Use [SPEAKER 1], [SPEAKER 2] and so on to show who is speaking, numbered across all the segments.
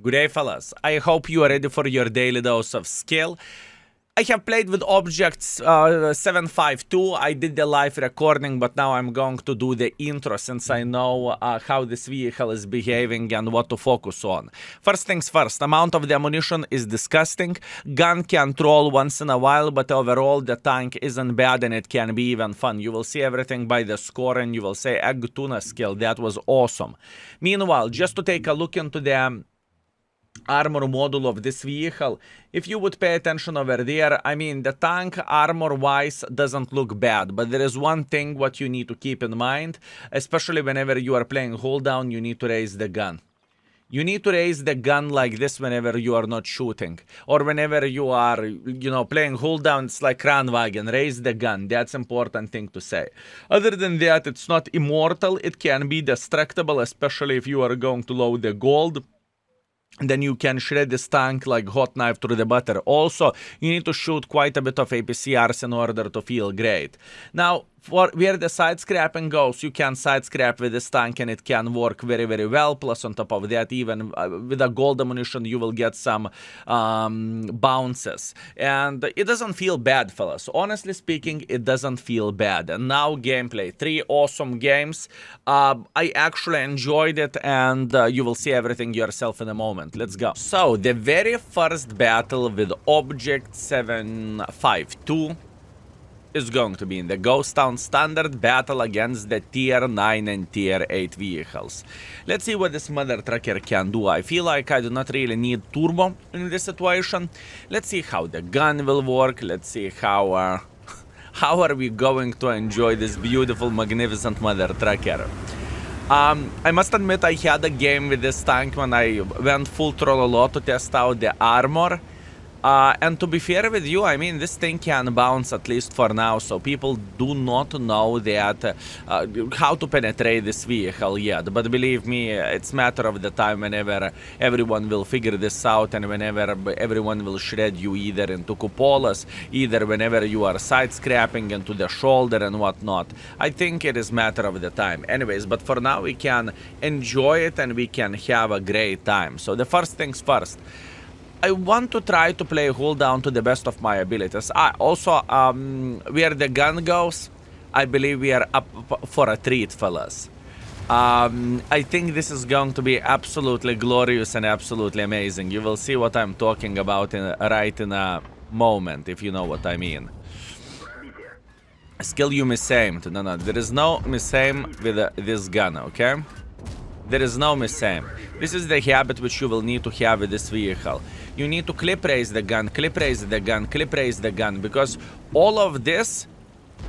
[SPEAKER 1] Good day, fellas. I hope you are ready for your daily dose of skill. I have played with objects 752. I did the live recording, but now I'm going to do the intro since I know how this vehicle is behaving and what to focus on. First things first, amount of the ammunition is disgusting. Gun can troll once in a while, but overall the tank isn't bad and it can be even fun. You will see everything by the score and you will say, egg tuna skill, that was awesome. Meanwhile, just to take a look into the armor module of this vehicle, if you would pay attention over there, I mean, the tank armor wise doesn't look bad, but there is one thing what you need to keep in mind, especially whenever you are playing hold down, you need to raise the gun. You need to raise the gun like this whenever you are not shooting, or whenever you are, you know, playing hold down. It's like Kranwagen, raise the gun. That's important thing to say. Other than that, it's not immortal. It can be destructible, especially if you are going to load the gold. Then you can shred this tank like hot knife through the butter. Also, you need to shoot quite a bit of APCRs in order to feel great. Now, for where the side scrapping goes, you can side scrap with this tank and it can work very, very well. Plus, on top of that, even with a gold ammunition, you will get some bounces. And it doesn't feel bad, fellas. Honestly speaking, it doesn't feel bad. And now, gameplay. 3 awesome games. I actually enjoyed it, and you will see everything yourself in a moment. Let's go. So, the very first battle with Object 752 is going to be in the Ghost Town standard battle against the tier 9 and tier 8 vehicles. Let's see what this mother trucker can do. I feel like I do not really need turbo in this situation. Let's see how the gun will work. Let's see how are we going to enjoy this beautiful, magnificent mother trucker. I must admit I had a game with this tank when I went full Trollolo to test out the armor. And to be fair with you, I mean, this thing can bounce at least for now, so people do not know that how to penetrate this vehicle yet. But believe me, it's matter of the time whenever everyone will figure this out and whenever everyone will shred you either into cupolas, either whenever you are side scrapping into the shoulder and whatnot. I think it is matter of the time. Anyways, but for now we can enjoy it and we can have a great time. So the first things first. I want to try to play hold down to the best of my abilities. Also, where the gun goes, I believe we are up for a treat, fellas. I think this is going to be absolutely glorious and absolutely amazing. You will see what I'm talking about right in a moment, if you know what I mean. Skill you misaimed. No, there is no misaim with this gun, okay? There is no misaim. This is the habit which you will need to have with this vehicle. You need to clip raise the gun, clip raise the gun, clip raise the gun, because all of this,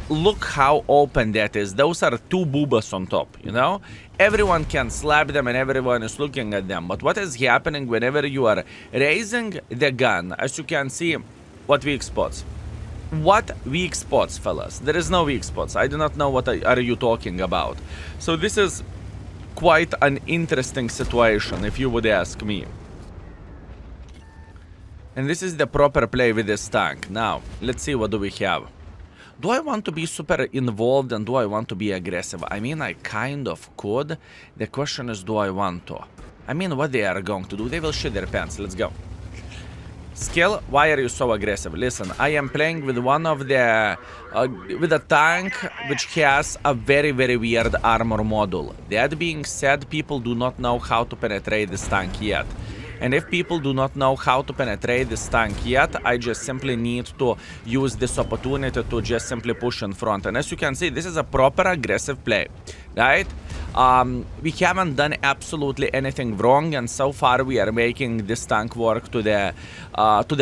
[SPEAKER 1] look how open that is. Those are 2 boobas on top, you know? Everyone can slap them and everyone is looking at them. But what is happening whenever you are raising the gun? As you can see, what weak spots? What weak spots, fellas? There is no weak spots. I do not know what are you talking about. So this is quite an interesting situation, if you would ask me. And this is the proper play with this tank. Now, let's see what do we have. Do I want to be super involved and do I want to be aggressive? I mean, I kind of could. The question is, do I want to? I mean, what they are going to do? They will shit their pants. Let's go. Skill, why are you so aggressive? Listen, I am playing with one of the with a tank which has a very, very weird armor module. That being said, people do not know how to penetrate this tank yet. And if people do not know how to penetrate this tank yet, I just simply need to use this opportunity to just simply push in front. And as you can see, this is a proper aggressive play, right? We haven't done absolutely anything wrong, and so far we are making this tank work to the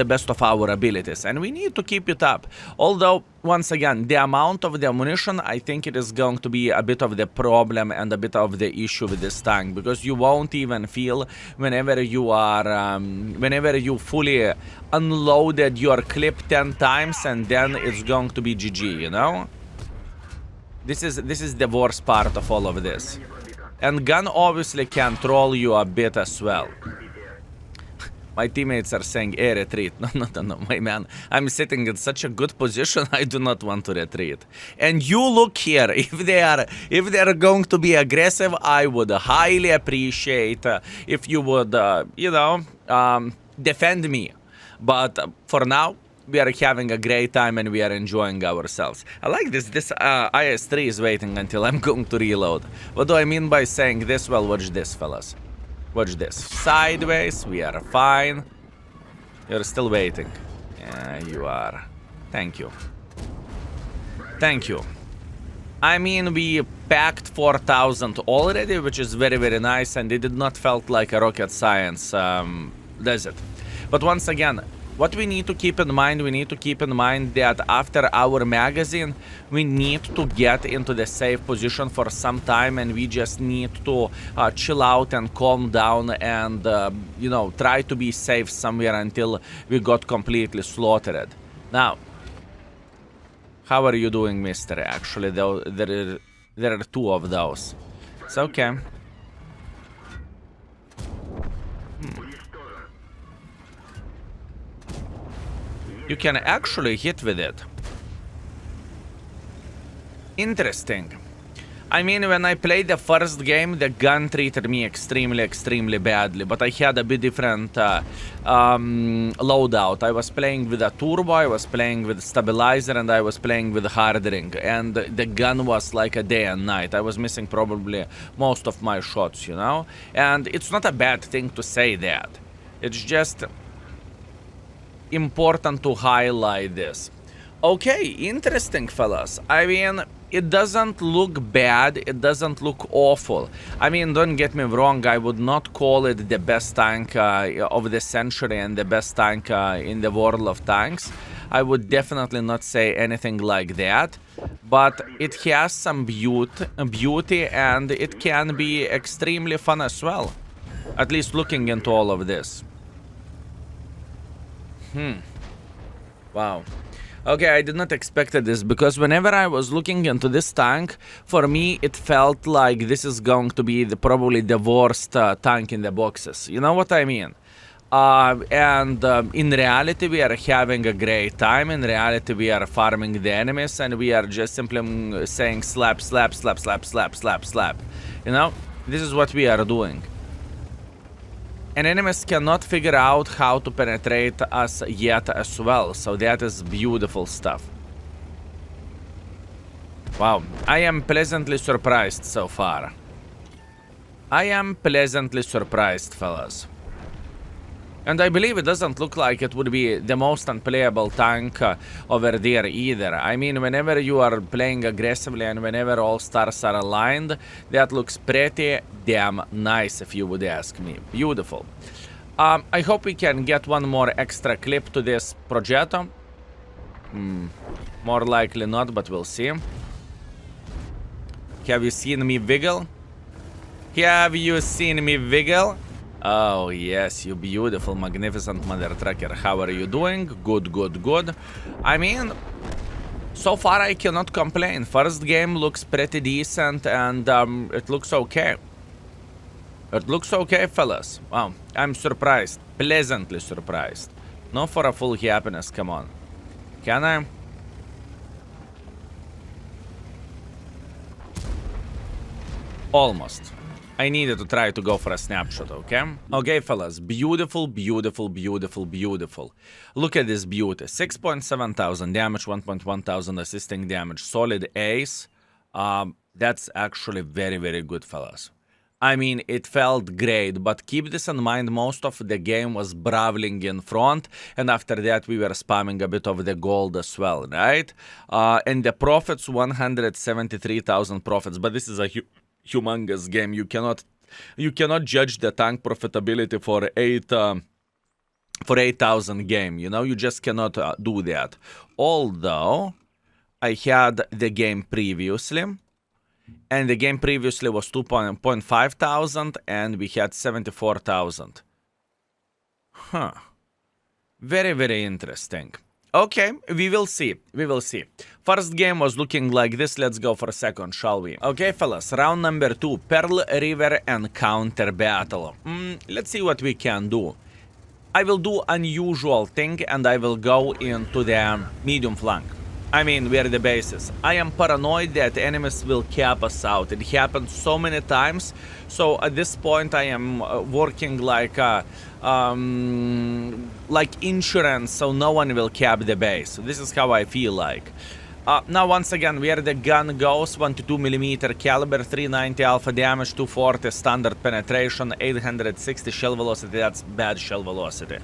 [SPEAKER 1] best of our abilities, and we need to keep it up. Although, once again, the amount of the ammunition, I think it is going to be a bit of the problem and a bit of the issue with this tank, because you won't even feel whenever you are, whenever you fully unloaded your clip 10 times, and then it's going to be GG, you know? This is the worst part of all of this. And gun obviously can troll you a bit as well. My teammates are saying, hey, retreat. No, my man. I'm sitting in such a good position, I do not want to retreat. And you look here, if they are going to be aggressive, I would highly appreciate if you would, defend me. But for now, we are having a great time and we are enjoying ourselves. I like this. This IS-3 is waiting until I'm going to reload. What do I mean by saying this? Well, watch this, fellas. Watch this. Sideways, we are fine. You're still waiting. Yeah, you are. Thank you. Thank you. I mean, we packed 4,000 already, which is very, very nice, and it did not felt like a rocket science, does it? But once again, what we need to keep in mind, that after our magazine, we need to get into the safe position for some time, and we just need to chill out and calm down and, try to be safe somewhere until we got completely slaughtered. Now, how are you doing, mister? Actually, there are two of those. It's okay. You can actually hit with it. Interesting. I mean, when I played the first game, the gun treated me extremely badly, but I had a bit different loadout. I was playing with a turbo, I was playing with stabilizer, and I was playing with hardring, and the gun was like a day and night. I was missing probably most of my shots, And it's not a bad thing to say that. It's just important to highlight this. Okay, interesting, fellas. I mean, it doesn't look bad, it doesn't look awful. I mean, don't get me wrong, I would not call it the best tank of the century and the best tank in the world of tanks. I would definitely not say anything like that, but it has some beauty and it can be extremely fun as well. At least looking into all of this. Wow. Okay, I did not expect this, because whenever I was looking into this tank, for me it felt like this is going to be probably the worst tank in the boxes. You know what I mean? In reality, we are having a great time. In reality, we are farming the enemies, and we are just simply saying slap, slap, slap, slap, slap, slap, slap. This is what we are doing. And enemies cannot figure out how to penetrate us yet as well, so that is beautiful stuff. Wow, I am pleasantly surprised so far. I am pleasantly surprised, fellas. And I believe it doesn't look like it would be the most unplayable tank over there either. I mean, whenever you are playing aggressively and whenever all stars are aligned, that looks pretty damn nice, if you would ask me. Beautiful. I hope we can get one more extra clip to this Progetto. More likely not, but we'll see. Have you seen me wiggle? Have you seen me wiggle? Oh, yes, you beautiful, magnificent mother trucker. How are you doing? Good, good, good. I mean, so far I cannot complain. First game looks pretty decent, and it looks okay. It looks okay, fellas. Wow, I'm surprised. Pleasantly surprised. Not for a full happiness, come on. Can I? Almost. I needed to try to go for a snapshot, okay? Okay, fellas, beautiful, beautiful, beautiful, beautiful. Look at this beauty. 6.7 thousand damage, 1.1 thousand assisting damage, solid ace. That's actually very, very good, fellas. I mean, it felt great, but keep this in mind, most of the game was brawling in front, and after that we were spamming a bit of the gold as well, right? And the profits, 173,000 profits, but this is a humongous game. You cannot judge the tank profitability for 8,000 game, you just cannot do that. Although I had the game previously, and the game previously was 2.5 thousand, and we had 74,000. Huh. Very, very interesting. Okay, we will see. We will see. First game was looking like this. Let's go for a second, shall we? Okay, fellas, round number 2. Pearl River Encounter Battle. Let's see what we can do. I will do unusual thing and I will go into the medium flank. I mean, where the base is. I am paranoid that enemies will cap us out. It happened so many times. So at this point, I am working like insurance, so no one will cap the base. This is how I feel like. Now, once again, where the gun goes, 122mm caliber, 390 alpha damage, 240 standard penetration, 860 shell velocity. That's bad shell velocity.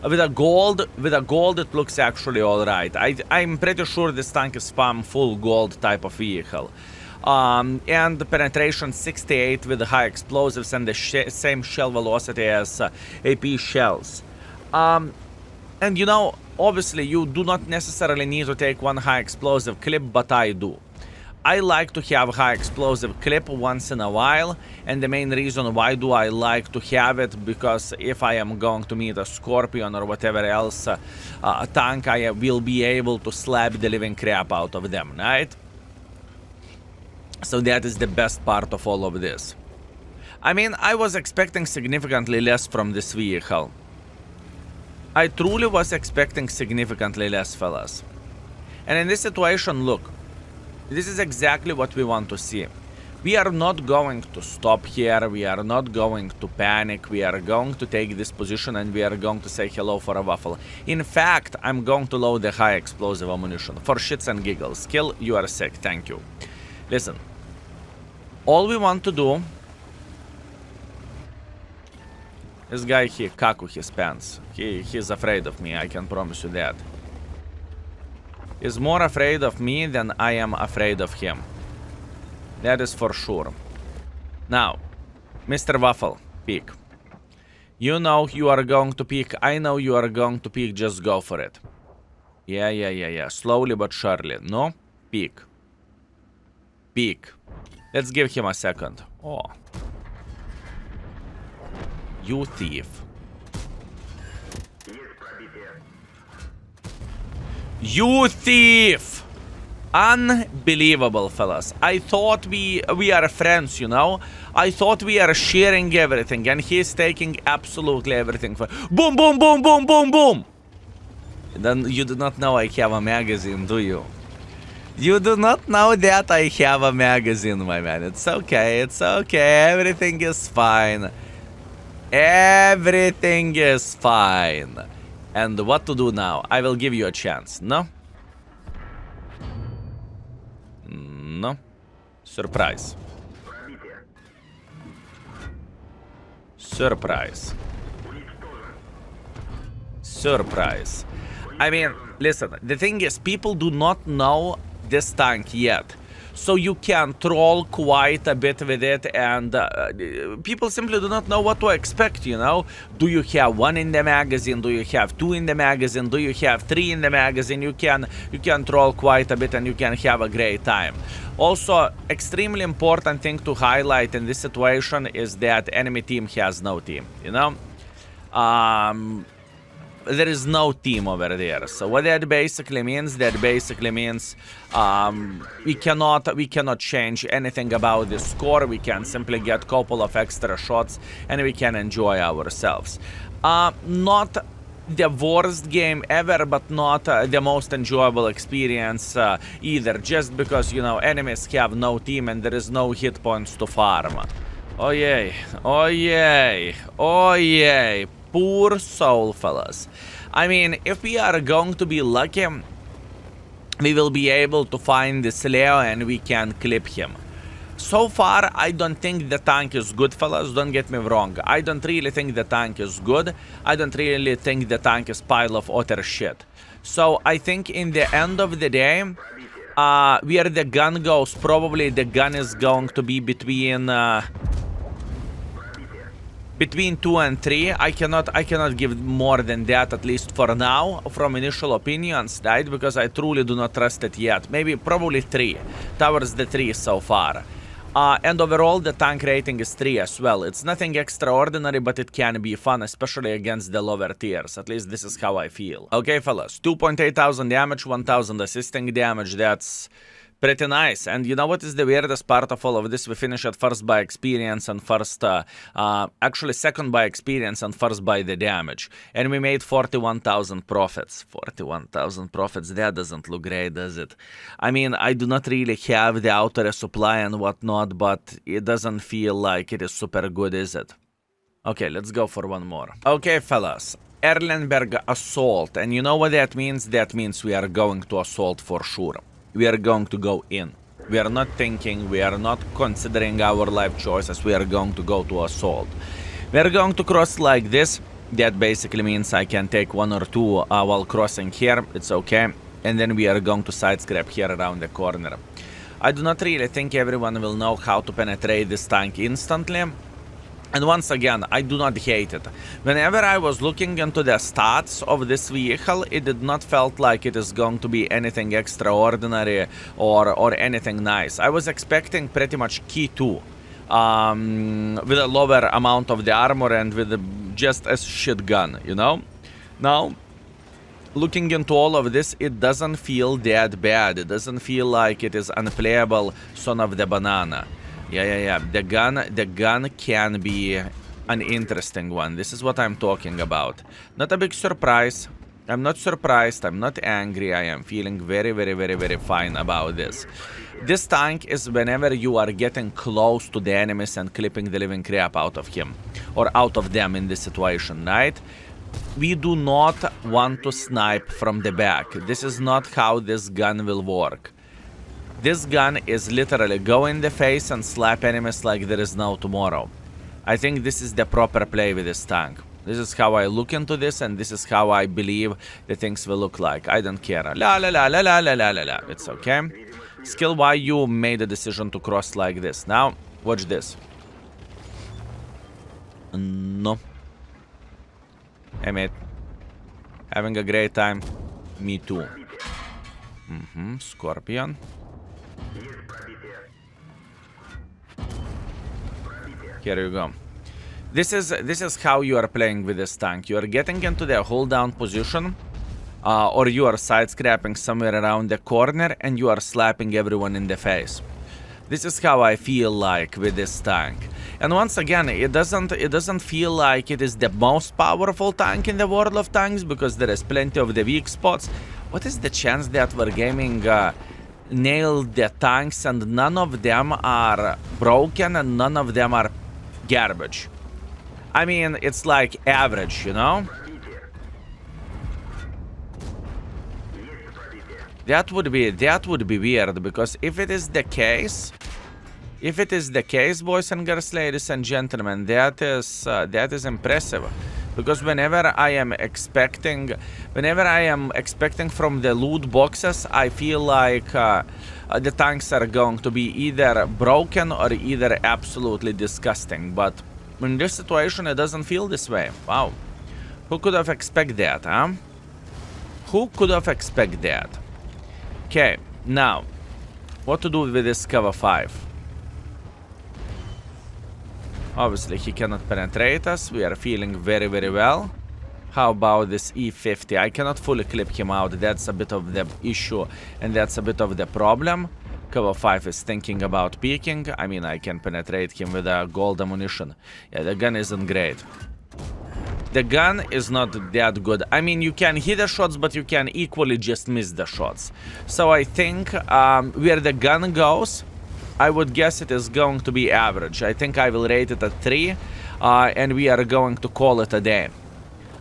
[SPEAKER 1] With a gold, it looks actually alright. I'm pretty sure this tank is spam full gold type of vehicle. And the penetration 68 with the high explosives and the same shell velocity as AP shells. And you know, obviously you do not necessarily need to take one high explosive clip, but I do. I like to have high explosive clip once in a while, and the main reason why do I like to have it, because if I am going to meet a Scorpion or whatever else tank, I will be able to slap the living crap out of them, right? So that is the best part of all of this. I mean, I was expecting significantly less from this vehicle. I truly was expecting significantly less, fellas. And in this situation, look, this is exactly what we want to see. We are not going to stop here, we are not going to panic, we are going to take this position and we are going to say hello for a waffle. In fact, I'm going to load the high explosive ammunition. For shits and giggles. Kill, you are sick, thank you. Listen, all we want to do... This guy, he kaku his pants. He's afraid of me, I can promise you that. He's more afraid of me than I am afraid of him. That is for sure. Now, Mr. Waffle, peek. You know you are going to peek. I know you are going to peek. Just go for it. Yeah. Slowly but surely. No? Peek. Peek. Let's give him a second. Oh. You thief. You thief! Unbelievable, fellas. I thought we are friends, you know? I thought we are sharing everything, and he's taking absolutely everything. Boom, boom, boom, boom, boom, boom! Then you do not know I have a magazine, do you? You do not know that I have a magazine, my man. It's okay, it's okay. Everything is fine. Everything is fine. And what to do now? I will give you a chance, no? No. Surprise. Surprise. Surprise. I mean, listen, the thing is, people do not know this tank yet. So you can troll quite a bit with it, and people simply do not know what to expect, you know? Do you have one in the magazine? Do you have two in the magazine? Do you have three in the magazine? You can troll quite a bit and you can have a great time. Also, extremely important thing to highlight in this situation is that enemy team has no team, you know? There is no team over there. So what that basically means, we cannot change anything about the score. We can simply get a couple of extra shots and we can enjoy ourselves. Not the worst game ever, but not the most enjoyable experience either, just because, you know, enemies have no team and there is no hit points to farm. Oh yay, oh yay, oh yay. Poor soul, fellas. I mean, if we are going to be lucky, we will be able to find this Leo and we can clip him. So far, I don't think the tank is good, fellas. Don't get me wrong. I don't really think the tank is good. I don't really think the tank is pile of utter shit. So I think in the end of the day, where the gun goes, probably the gun is going to be between 2 and 3. I cannot give more than that, at least for now, from initial opinions, right? Because I truly do not trust it yet. Maybe probably 3, towards the 3 so far. And overall, the tank rating is 3 as well. It's nothing extraordinary, but it can be fun, especially against the lower tiers. At least this is how I feel. Okay, fellas, 2,800 damage, 1,000 assisting damage. That's Pretty nice. And you know what is the weirdest part of all of this? We finished at first by experience and first, actually second by experience and first by the damage. And we made 41,000 profits. 41,000 profits, that doesn't look great, does it? I mean, I do not really have the auto resupply and whatnot, but it doesn't feel like it is super good, is it? Okay, let's go for one more. Okay, fellas. Erlenberg assault. And you know what that means? That means we are going to assault for sure. We are going to go in. We are not thinking, we are not considering our life choices, we are going to go to assault. We are going to cross like this. That basically means I can take one or two while crossing here, it's okay. And then we are going to side scrap here around the corner. I do not really think everyone will know how to penetrate this tank instantly. And once again, I do not hate it. Whenever I was looking into the stats of this vehicle, it did not felt like it is going to be anything extraordinary or anything nice. I was expecting pretty much Key 2 with a lower amount of the armor and with just a shit gun, you know? Now, looking into all of this, it doesn't feel that bad. It doesn't feel like it is unplayable son of the banana. Yeah. The gun can be an interesting one. This is what I'm talking about. Not a big surprise. I'm not surprised. I'm not angry. I am feeling very fine about this. This tank is whenever you are getting close to the enemies and clipping the living crap out of him. Or out of them in this situation, right? We do not want to snipe from the back. This is not how this gun will work. This gun is literally go in the face and slap enemies like there is no tomorrow. I think this is the proper play with this tank. This is how I look into this, and this is how I believe the things will look like. I don't care. La. It's okay. Skill, why you made a decision to cross like this. Now, watch this. No. Hey, mate. Having a great time? Me too. Scorpion. Here you go. This is how you are playing with this tank. You are getting into the hold down position, or you are side scrapping somewhere around the corner, and you are slapping everyone in the face. This is how I feel like with this tank. And once again, it doesn't feel like it is the most powerful tank in the world of tanks, because there is plenty of the weak spots. What is the chance that Wargaming nailed the tanks and none of them are broken and none of them are garbage? I mean, it's like average, you know? That would be weird, because if it is the case, boys and girls, ladies and gentlemen, that is impressive. Because whenever I am expecting from the loot boxes, I feel like the tanks are going to be either broken or either absolutely disgusting. But in this situation, it doesn't feel this way. Wow. Who could have expected that, huh? Who could have expected that? Okay, now, what to do with this cover 5? Obviously, he cannot penetrate us. We are feeling very well. How about this E50? I cannot fully clip him out. That's a bit of the issue, and that's a bit of the problem. Cover 5 is thinking about peeking. I mean, I can penetrate him with a gold ammunition. Yeah, the gun isn't great. The gun is not that good. I mean, you can hit the shots, but you can equally just miss the shots. So I think where the gun goes, I would guess it is going to be average. I think I will rate it at 3, and we are going to call it a day.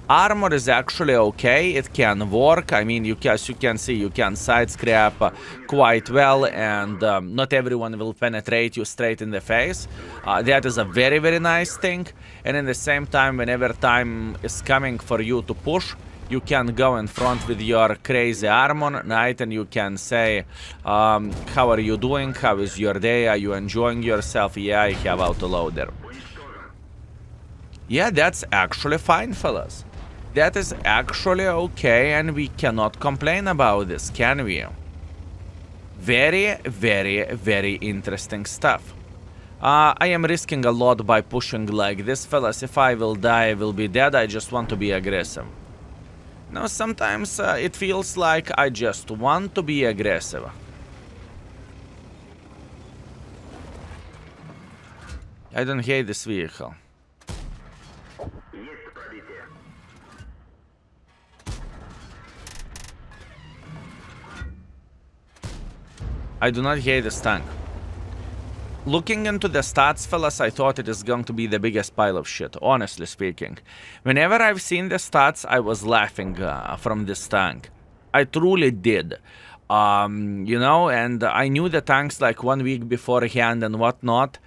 [SPEAKER 1] Armor is actually okay, it can work. I mean, as you can see, you can side scrap quite well, and not everyone will penetrate you straight in the face. That is a very nice thing. And in the same time, whenever time is coming for you to push, you can go in front with your crazy armor, right? And you can say, how are you doing? How is your day? Are you enjoying yourself? Yeah, I have autoloader. Yeah, that's actually fine, fellas. That is actually okay, and we cannot complain about this, can we? Very interesting stuff. I am risking a lot by pushing like this, fellas. If I will die, I will be dead. I just want to be aggressive. Now, sometimes it feels like I just want to be aggressive. I don't hate this vehicle. I do not hate this tank. Looking into the stats, fellas, I thought it is going to be the biggest pile of shit, honestly speaking. Whenever I've seen the stats, I was laughing from this tank. I truly did. You know, and I knew the tanks like 1 week beforehand and whatnot.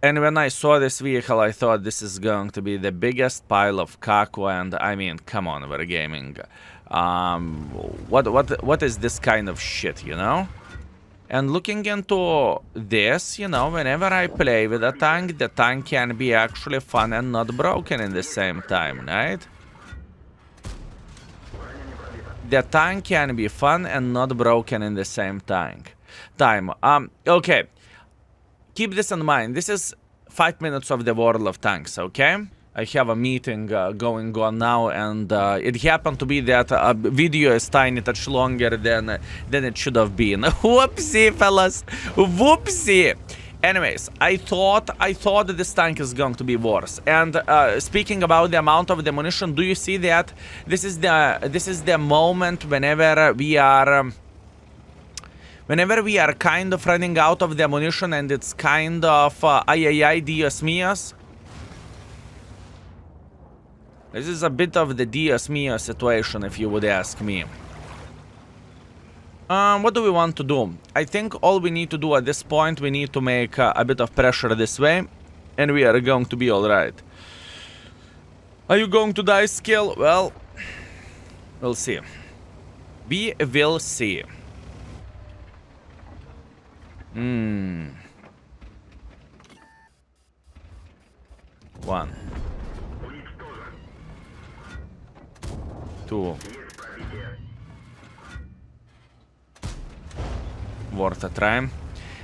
[SPEAKER 1] And when I saw this vehicle, I thought this is going to be the biggest pile of caco. And I mean, come on, we're gaming. What is this kind of shit, you know? And looking into this, you know, whenever I play with a tank, the tank can be actually fun and not broken in the same time, right? The tank can be fun and not broken in the same time. Okay. Keep this in mind. This is 5 minutes of the World of Tanks, okay? I have a meeting going on now, and it happened to be that video is tiny touch longer than it should have been. Whoopsie, fellas. Whoopsie. Anyways, I thought that this tank is going to be worse. And speaking about the amount of the ammunition, do you see that? This is the moment whenever we are kind of running out of the ammunition, and it's kind of ay Dios míos. This is a bit of the Dios mío situation, if you would ask me. What do we want to do? I think all we need to do at this point, we need to make a bit of pressure this way, and we are going to be alright. Are you going to die, Skill? Well, we'll see. We will see. One. 2. Worth a try.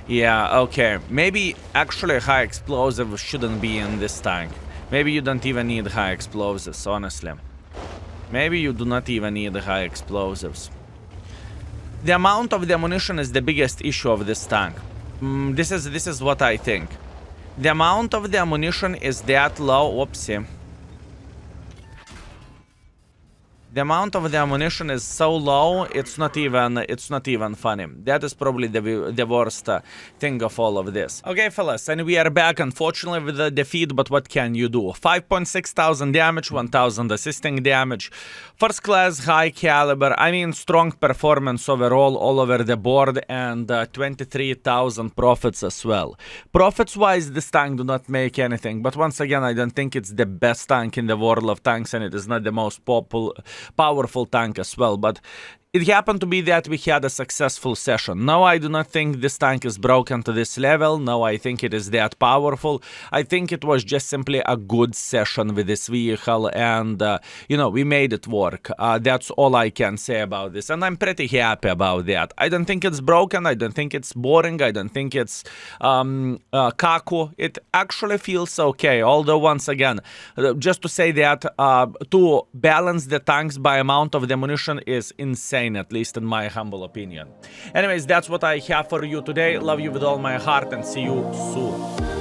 [SPEAKER 1] Yeah, okay. Maybe actually high explosive shouldn't be in this tank. Maybe you don't even need high explosives, honestly. Maybe you do not even need high explosives. The amount of the ammunition is the biggest issue of this tank. This is what I think. The amount of the ammunition is that low. Whoopsie. The amount of the ammunition is so low, it's not even funny. That is probably the worst thing of all of this. Okay, fellas, and we are back, unfortunately, with the defeat, but what can you do? 5.6 thousand damage, 1,000 assisting damage, first class, high caliber, I mean, strong performance overall, all over the board, and 23,000 profits as well. Profits-wise, this tank do not make anything, but once again, I don't think it's the best tank in the World of Tanks, and it is not the most powerful tank as well, but it happened to be that we had a successful session. No, I do not think this tank is broken to this level. No, I think it is that powerful. I think it was just simply a good session with this vehicle, and, you know, we made it work. That's all I can say about this, and I'm pretty happy about that. I don't think it's broken. I don't think it's boring. I don't think it's kaku. It actually feels okay, although, once again, just to say that to balance the tanks by amount of the ammunition is insane, at least in my humble opinion. Anyways, that's what I have for you today. Love you with all my heart, and see you soon.